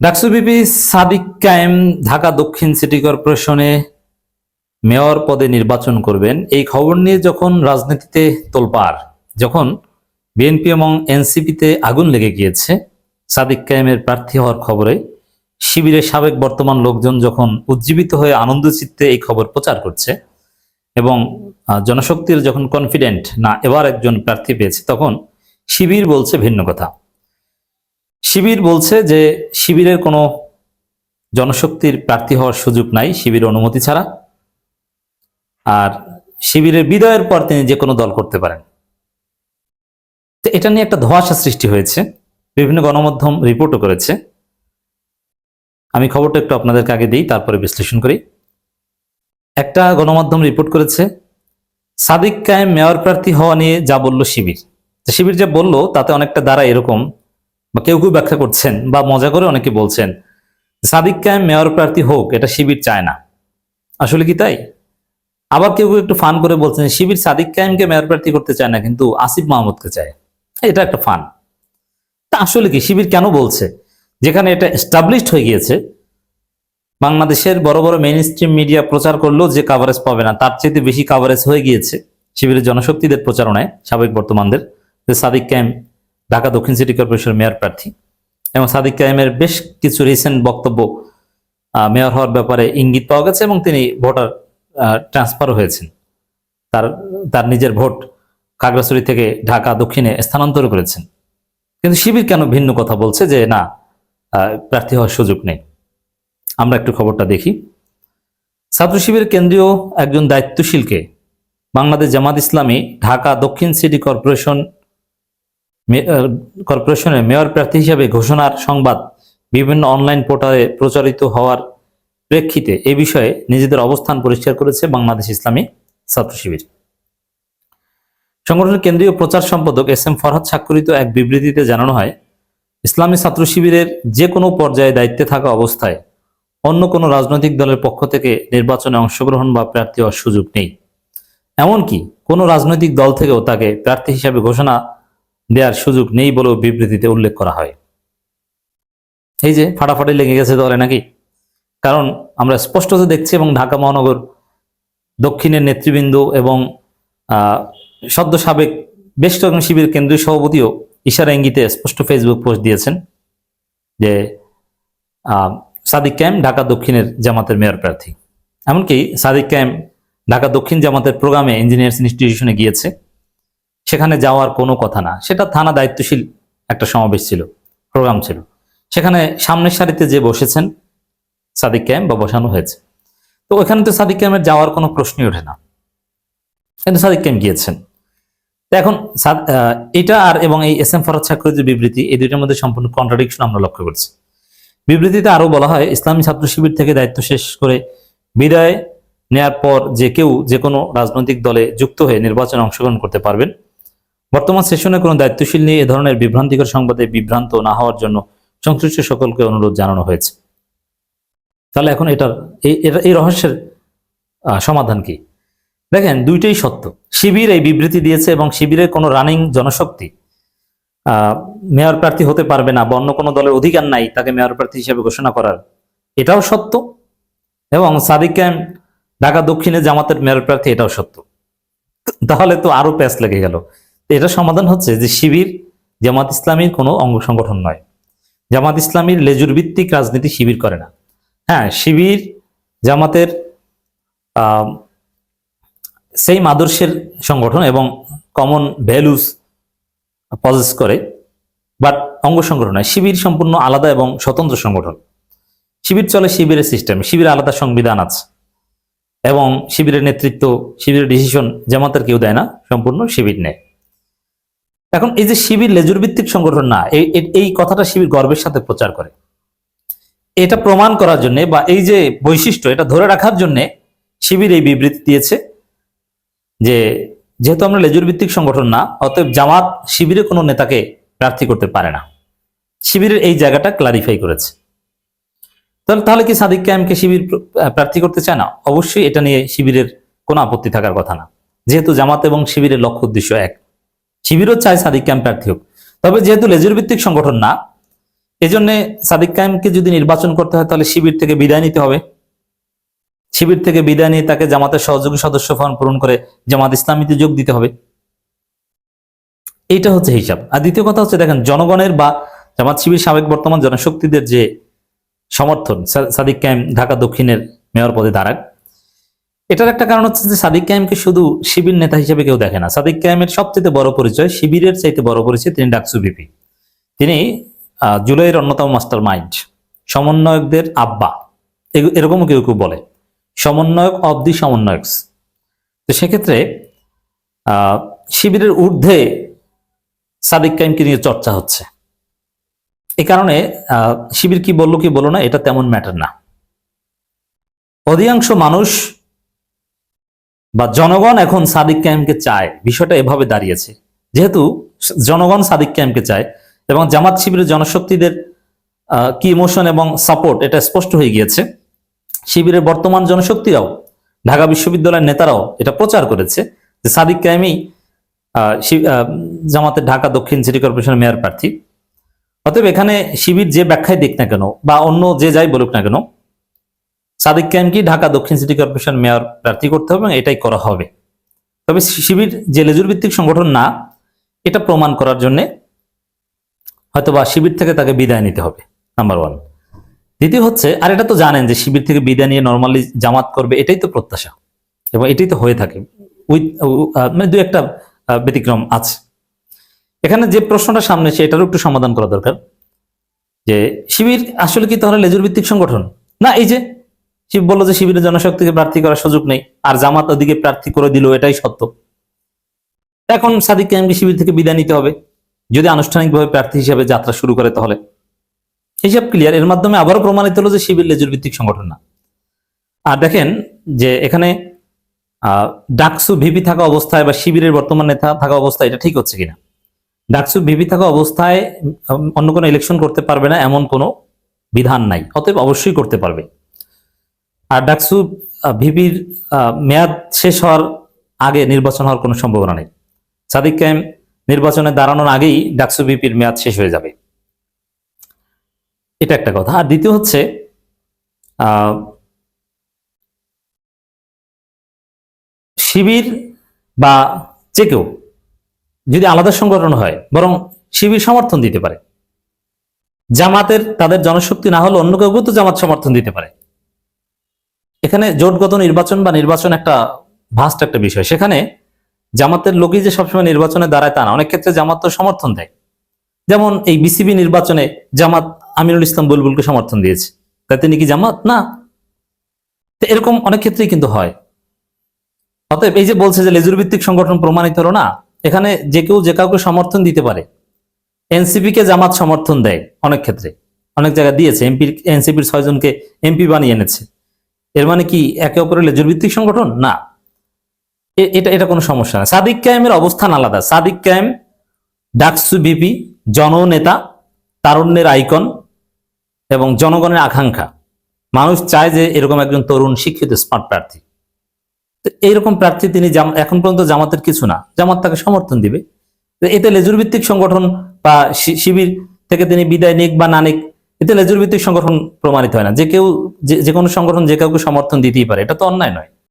DUCSU BP Sadiq কায়েম ঢাকা দক্ষিণ city কর্পোরেশনে mayor পদে নির্বাচন করবেন, এই খবর নিয়ে যখন রাজনীতিতে তোলপাড়, যখন বিএনপি এবং এনসিপিতে আগুন লেগে গিয়েছে সাদিক কায়েমের প্রার্থী হওয়ার খবরে, শিবিরের সাবেক বর্তমান লোকজন যখন উজ্জীবিত হয়ে আনন্দ চিত্তে এই খবর প্রচার করছে এবং জনশক্তির যখন কনফিডেন্ট না এবার একজন প্রার্থী পেয়েছে, তখন শিবির বলছে ভিন্ন কথা। শিবির বলছে যে শিবিরের কোনো জনশক্তির প্রার্থী হওয়ার সুযোগ নাই শিবিরের অনুমতি ছাড়া, আর শিবিরের বিদায়ের পর তিনি যে কোনো দল করতে পারেন। তো এটা নিয়ে একটা ধোঁয়াশা সৃষ্টি হয়েছে, বিভিন্ন গণমাধ্যম রিপোর্টও করেছে। আমি খবরটা একটু আপনাদেরকে আগে দিই, তারপরে বিশ্লেষণ করি। একটা গণমাধ্যম রিপোর্ট করেছে সাদিক কায়েম মেয়র প্রার্থী হওয়া নিয়ে যা বলল শিবির, শিবির যা বলল তাতে অনেকটা দ্বারা এরকম, বা কেউ কেউ ব্যাখ্যা করছেন বা মজা করে অনেকে বলছেন সাদিক কায়েম মেয়র প্রার্থী হোক, এটা শিবির চায় না। আসলে কি তাই? আবার কেউ কেউ একটু ফান করে বলছেন শিবির সাদিক কায়েমকে মেয়র প্রার্থী করতে চায় না, কিন্তু আসিফ মাহমুদকে চায়। এটা একটা ফান। তা আসলে কি শিবির কেন বলছে, যেখানে এটা এস্টাবলিশড হয়ে গিয়েছে? বাংলাদেশের বড় বড় মেইন স্ট্রিম মিডিয়া প্রচার করলেও যে কাভারেজ পাবে না, তার চেয়ে বেশি কাভারেজ হয়ে গিয়েছে শিবিরের জনশক্তিদের প্রচারণায়, সাবেক বর্তমানদের, যে সাদিক কায়েম ঢাকা দক্ষিণ সিটি কর্পোরেশনের মেয়র প্রার্থী। এবং সাদিক কায়েমের বেশ কিছু রিসেন্ট বক্তব্য মেয়র হওয়ার ব্যাপারে ইঙ্গিত পাওয়া গেছে, এবং তিনি ভোটার ট্রান্সফারও হয়েছেন, তার তার নিজের ভোট খাগড়াছড়ি থেকে ঢাকা দক্ষিণে স্থানান্তর করেছেন। কিন্তু শিবির কেন ভিন্ন কথা বলছে, যে না প্রার্থী হওয়ার সুযোগ নেই? আমরা একটু খবরটা দেখি। ছাত্র শিবিরের কেন্দ্রীয় একজন দায়িত্বশীলকে বাংলাদেশ জামাত ইসলামী ঢাকা দক্ষিণ সিটি কর্পোরেশনের মেয়র প্রার্থী হিসেবে ঘোষণার সংবাদ বিভিন্ন অনলাইন পোর্টালে প্রচারিত হওয়ার প্রেক্ষিতে এ বিষয়ে নিজেদের অবস্থান পরিষ্কার করেছে বাংলাদেশ ইসলামী ছাত্র শিবির। সংগঠনের কেন্দ্রীয় প্রচার সম্পাদক এস এম ফরহাদ স্বাক্ষরিত এক বিবৃতিতে জানানো হয়, ইসলামী ছাত্র শিবিরের যে কোনো পর্যায়ে দায়িত্বে থাকা অবস্থায় অন্য কোনো রাজনৈতিক দলের পক্ষ থেকে নির্বাচনে অংশগ্রহণ বা প্রার্থী হওয়ার সুযোগ নেই। এমনকি কোনো রাজনৈতিক দল থেকেও তাকে প্রার্থী হিসাবে ঘোষণা দেওয়ার সুযোগ নেই বলেও বিবৃতিতে উল্লেখ করা হয়। এই যে ফাটাফাটি লেগে গেছে দলে নাকি? কারণ আমরা স্পষ্টত দেখছি, এবং ঢাকা মহানগর দক্ষিণের নেতৃবৃন্দ এবং সদ্য সাবেক বেশ কয়েকজন শিবির কেন্দ্রীয় সভাপতিও ইশারা ইঙ্গিতে স্পষ্ট ফেসবুক পোস্ট দিয়েছেন যে সাদিক কায়েম ঢাকা দক্ষিণের জামাতের মেয়র প্রার্থী। এমনকি সাদিক কায়েম ঢাকা দক্ষিণ জামাতের প্রোগ্রামে ইঞ্জিনিয়ার্স ইনস্টিটিউশনে গিয়েছে, সেখানে যাওয়ার কোনো কথা না। সেটা থানা দায়িত্বশীল একটা সমাবেশ ছিল, প্রোগ্রাম ছিল, সেখানে সামনের সারিতে যে বসেছেন সাদিক কায়েম বা বসানো হয়েছে, তো ওখানে তো সাদিক কায়েমের যাওয়ার কোনো প্রশ্নই ওঠে না, কিন্তু সাদিক কায়েম গিয়েছেন। তো এখন এটা আর এবং এই এস এম ফরহাদ স্বাক্ষরিত বিবৃতি, এই দুইটার মধ্যে সম্পূর্ণ কন্ট্রাডিকশন আমরা লক্ষ্য করছি। বিবৃতিতে আরো বলা হয়, ইসলামী ছাত্র শিবির থেকে দায়িত্ব শেষ করে বিদায় নেয়ার পর যে কেউ যে কোনো রাজনৈতিক দলে যুক্ত হয়ে নির্বাচনে অংশগ্রহণ করতে পারবেন। বর্তমান সেশনে কোনো দায়িত্বশীল নিয়ে এ ধরনের বিভ্রান্তিকর সংবাদে বিভ্রান্ত না হওয়ার জন্য সংশ্লিষ্ট সকলকে অনুরোধ জানানো হয়েছে। তাহলে এখন এই রহস্যের সমাধান কি? দেখেন, দুইটাই সত্য। শিবির এই বিবৃতি দিয়েছে এবং শিবিরের কোনো রানিং জনশক্তি মেয়র প্রার্থী হতে পারবে না বা অন্য কোনো দলের অধিকার নাই তাকে মেয়র প্রার্থী হিসেবে ঘোষণা করার, এটাও সত্য। এবং সাদিক কায়েম ঢাকা দক্ষিণে জামাতের মেয়র প্রার্থী, এটাও সত্য। তাহলে তো আরো প্যাচ লেগে গেল। এটা সমাধান হচ্ছে যে শিবির জামাত ইসলামীর কোনো অঙ্গ সংগঠন নয়। জামাত ইসলামীর লেজুর ভিত্তিক রাজনীতি শিবির করে না। হ্যাঁ, শিবির জামাতের সেম আদর্শের সংগঠন এবং কমন ভ্যালুস পজেস করে, বাট অঙ্গ সংগঠন নয়। শিবির সম্পূর্ণ আলাদা এবং স্বতন্ত্র সংগঠন। শিবির চলে শিবিরের সিস্টেম, শিবিরের আলাদা সংবিধান আছে, এবং শিবিরের নেতৃত্ব, শিবিরের ডিসিশন জামাতের কেউ দেয় না, সম্পূর্ণ শিবির নেয়। এখন এই যে শিবির লেজুর ভিত্তিক সংগঠন না, এই কথাটা শিবির গর্বের সাথে প্রচার করে। এটা প্রমাণ করার জন্য বা এই যে বৈশিষ্ট্য, এটা ধরে রাখার জন্য শিবির এই বিবৃতি দিয়েছে যে যেহেতু আমরা লেজুর ভিত্তিক সংগঠন না, অতএব জামাত শিবিরে কোনো নেতাকে প্রার্থী করতে পারে না। শিবিরের এই জায়গাটা ক্লারিফাই করেছে। তাহলে কি সাদিক কায়েমকে শিবির প্রার্থী করতে চায় না? অবশ্যই এটা নিয়ে শিবিরের কোনো আপত্তি থাকার কথা না, যেহেতু জামাত এবং শিবিরের লক্ষ্য উদ্দেশ্য এক। শিবিরও চায় সাদিক কায়েম প্রার্থী হোক। তবে যেহেতু লেজুর ভিত্তিক সংগঠন না, এই জন্য সাদিক কায়েমকে যদি নির্বাচন করতে হয় তাহলে শিবির থেকে বিদায় নিতে হবে। শিবির থেকে বিদায় নিয়ে তাকে জামাতের সহযোগী সদস্য ফর্ম পূরণ করে জামাত ইসলামীতে যোগ দিতে হবে। এইটা হচ্ছে হিসাব। আর দ্বিতীয় কথা হচ্ছে, দেখেন, জনগণের বা জামাত শিবির সাবেক বর্তমান জনশক্তিদের যে সমর্থন সাদিক কায়েম ঢাকা দক্ষিণের মেয়র পদে দাঁড়াক, এটার একটা কারণ হচ্ছে যে সাদিক কায়েমকে শুধু শিবির নেতা হিসেবে কেউ দেখে না। সাদিক কায়েমের সবচেয়ে বড় পরিচয়, শিবিরের চাইতে বড় পরিচয়, তিনি ডাকসু ভিপি। তিনি জুলাইয়ের অন্যতম মাস্টার মাইন্ড, সমন্বয়কদের আব্বা, এরকমও কেউ কেউ বলে, সমন্বয়ক অব দি সমন্বয়ক। তো সেক্ষেত্রে শিবিরের ঊর্ধ্বে সাদিক কায়েমকে নিয়ে চর্চা হচ্ছে। এই কারণে শিবির কি বললো কি বললো না, এটা তেমন ম্যাটার না। অধিকাংশ মানুষ বা জনগণ এখন সাদিক কায়েমকে চায়, বিষয়টা এভাবে দাঁড়িয়েছে। যেহেতু জনগণ সাদিক কায়েমকে চায় এবং জামাত শিবিরের জনশক্তিদের কি ইমোশন এবং সাপোর্ট এটা স্পষ্ট হয়ে গিয়েছে, শিবিরের বর্তমান জনশক্তিরাও, ঢাকা বিশ্ববিদ্যালয়ের নেতারাও এটা প্রচার করেছে যে সাদিক কায়েমই জামাতের ঢাকা দক্ষিণ সিটি কর্পোরেশনের মেয়র প্রার্থী। অতএব এখানে শিবির যে ব্যাখ্যায় দিক না কেন বা অন্য যে যাই বলুক না কেন, সাদিক কায়েমকে ঢাকা দক্ষিণ সিটি কর্পোরেশন মেয়র প্রার্থী করতে হবে এবং এটাই করা হবে। তবে শিবির যে লেজুর ভিত্তিক সংগঠন না, এটা প্রমাণ করার জন্য হয়তোবা শিবির থেকে তাকে বিদায় নিতে হবে, নাম্বার ওয়ান। দ্বিতীয় হচ্ছে, আর এটা তো জানেন যে শিবির থেকে বিদায় নিয়ে নর্মালি জামাত করবে, এটাই তো প্রত্যাশা এবং এটাই তো হয়ে থাকে, মানে দু একটা ব্যতিক্রম আছে। এখানে যে প্রশ্নটা সামনে সেটারও একটু সমাধান করা দরকার, যে শিবির আসলে কি তাহলে লেজুর ভিত্তিক সংগঠন না? এই যে শিব বললো যে শিবিরের জনশক্তিকে প্রার্থী করার সুযোগ নেই, আর জামাত ওদিকে প্রার্থী করে দিল, এটাই সত্য। এখন সাদিক কায়েমকে শিবির থেকে বিদায় নিতে হবে যদি আনুষ্ঠানিকভাবে প্রার্থী হিসেবে যাত্রা শুরু করে, তাহলে হিসাব ক্লিয়ার। এর মাধ্যমে আবারও প্রমাণিত হলো যে শিবির লেজুর ভিত্তিক সংগঠন না। আর দেখেন যে এখানে ডাকসু ভিপি থাকা অবস্থায় বা শিবিরের বর্তমান নেতা থাকা অবস্থায় এটা ঠিক হচ্ছে কিনা। ডাকসু ভিপি থাকা অবস্থায় অন্য কোনো ইলেকশন করতে পারবে না এমন কোনো বিধান নাই, অতএব অবশ্যই করতে পারবে। আর ডাকসু ভিপির মেয়াদ শেষ হওয়ার আগে নির্বাচন হওয়ার কোনো সম্ভাবনা নেই। সাদিক কায়েম নির্বাচনে দাঁড়ানোর আগেই ডাকসু ভিপির মেয়াদ শেষ হয়ে যাবে, এটা একটা কথা। আর দ্বিতীয় হচ্ছে, শিবির বা যে কেউ যদি আলাদা সংগঠন হয়, বরং শিবির সমর্থন দিতে পারে। জামাতের তাদের জনশক্তি না হলে অন্য কেউ তো জামাত সমর্থন দিতে পারে। এখানে জোটগত নির্বাচন বা নির্বাচন একটা ভাস্ট একটা বিষয়। সেখানে জামাতের লোকই যে সবসময় নির্বাচনে দাঁড়ায় তা না, অনেক ক্ষেত্রে জামাত তো সমর্থন দেয়। যেমন এই বিসিবি নির্বাচনে জামাত আমিনুল ইসলাম বুলবুলকে সমর্থন দিয়েছে, তাই তিনি কি জামাত না? এরকম অনেক ক্ষেত্রেই কিন্তু হয়। অতএব এই যে বলছে যে লেজুর ভিত্তিক সংগঠন প্রমাণিত হলো না, এখানে যে কেউ যে কাউকে সমর্থন দিতে পারে। এনসিপি কে জামাত সমর্থন দেয় অনেক ক্ষেত্রে, অনেক জায়গায় দিয়েছে। এনসিপির 6 জনকে এমপি বানিয়ে এনেছে। এর মানে কি একে অপরের লেজুর ভিত্তিক সংগঠন না? এটা কোনো সমস্যা না। সাদিক কায়েমের অবস্থান আলাদা। সাদিক কায়েম ডাকসু ভিপি, জননেতা, তারুণ্যের আইকন এবং জনগণের আকাঙ্ক্ষা। মানুষ চায় যে এরকম একজন তরুণ শিক্ষিত স্মার্ট প্রার্থী। এইরকম প্রার্থী তিনি এখন পর্যন্ত জামাতের কিছু না, জামাত তাকে সমর্থন দিবে। এতে লেজুর ভিত্তিক সংগঠন বা শিবির থেকে তিনি বিদায় নিক বা না নিক, এতে লেজুর ভিত্তিক সংগঠন প্রমাণিত হয় না। যে কেউ যে কোনো সংগঠন যে কাউকে সমর্থন দিতেই পারে, এটা তো অন্যায় নয়।